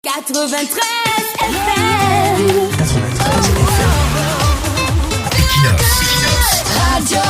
93 FM. Radio.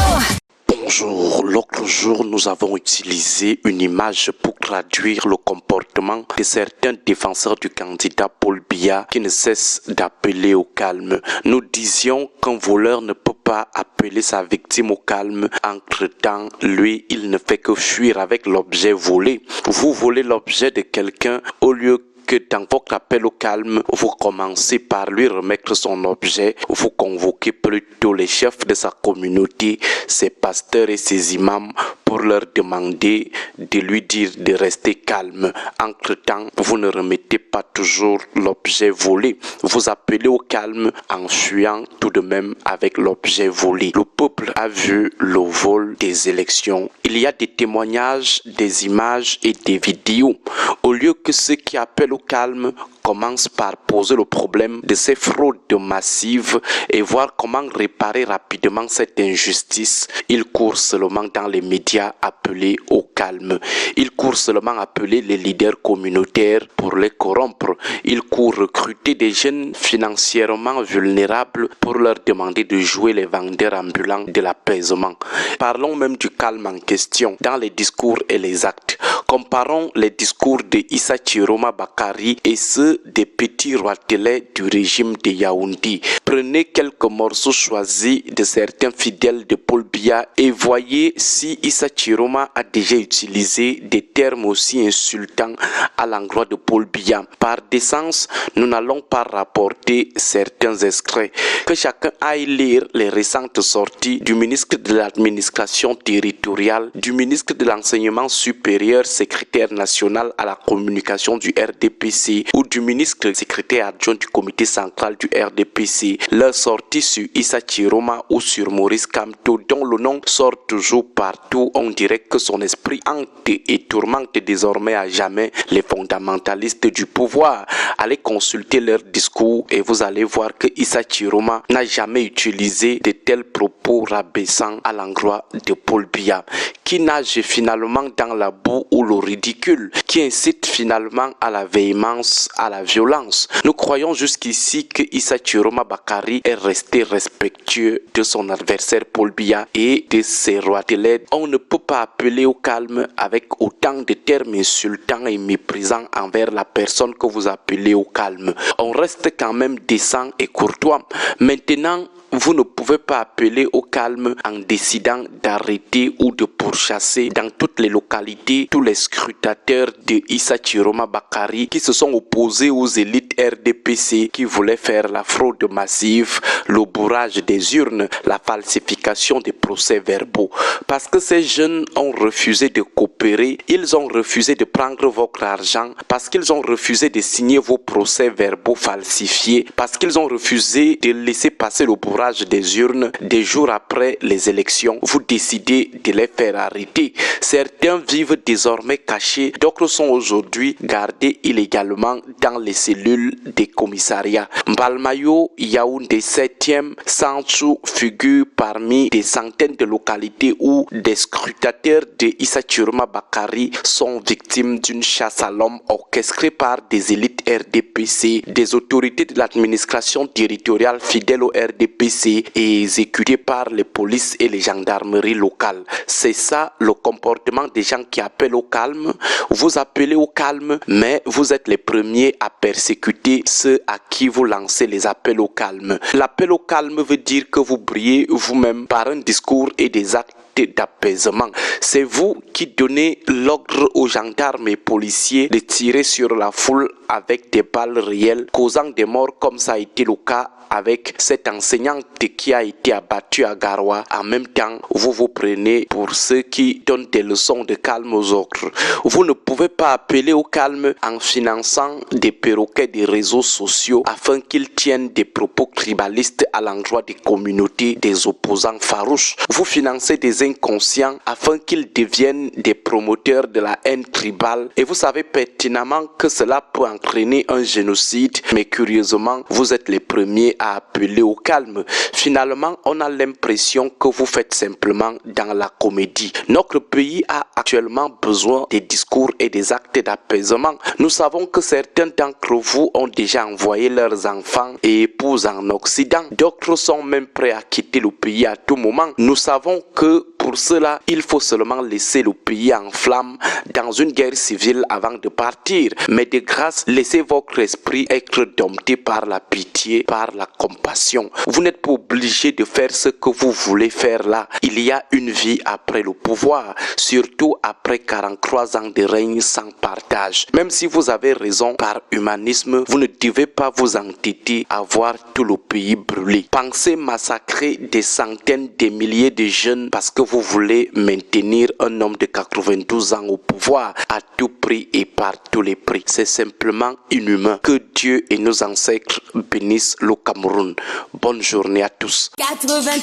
Bonjour, l'autre jour nous avons utilisé une image pour traduire le comportement de certains défenseurs du candidat Paul Biya qui ne cessent d'appeler au calme. Nous disions qu'un voleur ne peut pas appeler sa victime au calme. Entre-temps, lui, il ne fait que fuir avec l'objet volé. Vous volez l'objet de quelqu'un au lieu que dans votre appel au calme, vous commencez par lui remettre son objet, vous convoquez plutôt les chefs de sa communauté, ses pasteurs et ses imams pour leur demander de lui dire de rester calme. Entre-temps, vous ne remettez pas toujours l'objet volé. Vous appelez au calme en fuyant tout de même avec l'objet volé. Le peuple a vu le vol des élections. Il y a des témoignages, des images et des vidéos. Au lieu que ceux qui appellent au calme commence par poser le problème de ces fraudes massives et voir comment réparer rapidement cette injustice, il court seulement dans les médias appeler au calme. Il court seulement appeler les leaders communautaires pour les corrompre. Il court recruter des jeunes financièrement vulnérables pour leur demander de jouer les vendeurs ambulants de l'apaisement. Parlons même du calme en question dans les discours et les actes. Comparons les discours de Issa Chiroma Bakari et ceux des petits roitelets du régime de Yaoundé. Prenez quelques morceaux choisis de certains fidèles de Paul Biya et voyez si Issa Chiroma a déjà utilisé des termes aussi insultants à l'endroit de Paul Biya. Par décence, nous n'allons pas rapporter certains extraits. Que chacun aille lire les récentes sorties du ministre de l'administration territoriale, du ministre de l'enseignement supérieur, secrétaire national à la communication du RDPC ou du ministre secrétaire adjoint du comité central du RDPC. Leur sortie sur Issa Chiroma ou sur Maurice Kamto, dont le nom sort toujours partout, on dirait que son esprit hante et tourmente désormais à jamais les fondamentalistes du pouvoir. Allez consulter leurs discours et vous allez voir que Issa Chiroma n'a jamais utilisé de tels propos rabaissants à l'endroit de Paul Biya, qui nage finalement dans la boue ou le ridicule, qui incite finalement à la véhémence, à la violence. Nous croyons jusqu'ici que Issa Chiroma Bakari est resté respectueux de son adversaire Paul Biya et de ses roitelets. On ne peut pas appeler au calme avec autant de termes insultants et méprisants envers la personne que vous appelez au calme. On reste quand même décent et courtois. Maintenant, vous ne pouvez pas appeler au calme en décidant d'arrêter ou de pourchasser dans toutes les localités tous les scrutateurs de Issa Chiroma Bakari qui se sont opposés aux élites RDPC qui voulaient faire la fraude massive, le bourrage des urnes, la falsification des procès-verbaux. Parce que ces jeunes ont refusé de coopérer, ils ont refusé de prendre votre argent, parce qu'ils ont refusé de signer vos procès-verbaux falsifiés, parce qu'ils ont refusé de laisser passer le bourrage des urnes des jours après les élections, vous décidez de les faire arrêter. Certains vivent désormais cachés, d'autres sont aujourd'hui gardés illégalement dans les cellules des commissariats. Mbalmayo, Yaoundé 7e, Sanchou figure parmi des centaines de localités où des scrutateurs de Issa Chiroma Bakari sont victimes d'une chasse à l'homme orchestrée par des élites RDPC, des autorités de l'administration territoriale fidèles au RDPC et exécutés par les polices et les gendarmeries locales. C'est ça le comportement des gens qui appellent au calme. Vous appelez au calme, mais vous êtes les premiers à persécuter ceux à qui vous lancez les appels au calme. L'appel au calme veut dire que vous brillez vous-même par un discours et des actes d'apaisement. C'est vous qui donnez l'ordre aux gendarmes et policiers de tirer sur la foule avec des balles réelles, causant des morts comme ça a été le cas avec cette enseignante qui a été abattue à Garoua. En même temps, vous vous prenez pour ceux qui donnent des leçons de calme aux autres. Vous ne pouvez pas appeler au calme en finançant des perroquets des réseaux sociaux afin qu'ils tiennent des propos tribalistes à l'endroit des communautés des opposants farouches. Vous financez des inconscients afin qu'ils deviennent des promoteurs de la haine tribale et vous savez pertinemment que cela peut en entraîner un génocide, mais curieusement, vous êtes les premiers à appeler au calme. Finalement, on a l'impression que vous faites simplement dans la comédie. Notre pays a actuellement besoin des discours et des actes d'apaisement. Nous savons que certains d'entre vous ont déjà envoyé leurs enfants et épouses en Occident. D'autres sont même prêts à quitter le pays à tout moment. Nous savons que pour cela, il faut seulement laisser le pays en flammes dans une guerre civile avant de partir. Mais de grâce, laissez votre esprit être dompté par la pitié, par la compassion. Vous n'êtes pas obligé de faire ce que vous voulez faire là. Il y a une vie après le pouvoir, surtout après 43 ans de règne sans partage. Même si vous avez raison par humanisme, vous ne devez pas vous entêter à voir tout le pays brûler. Pensez massacrer des centaines de milliers de jeunes parce que vous voulez maintenir un homme de 92 ans au pouvoir à tout prix et par tous les prix. C'est simplement inhumain. Que Dieu et nos ancêtres bénissent le Cameroun. Bonne journée à tous. 93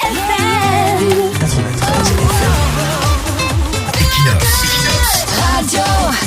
FM. 93 FM. Equinox. Radio.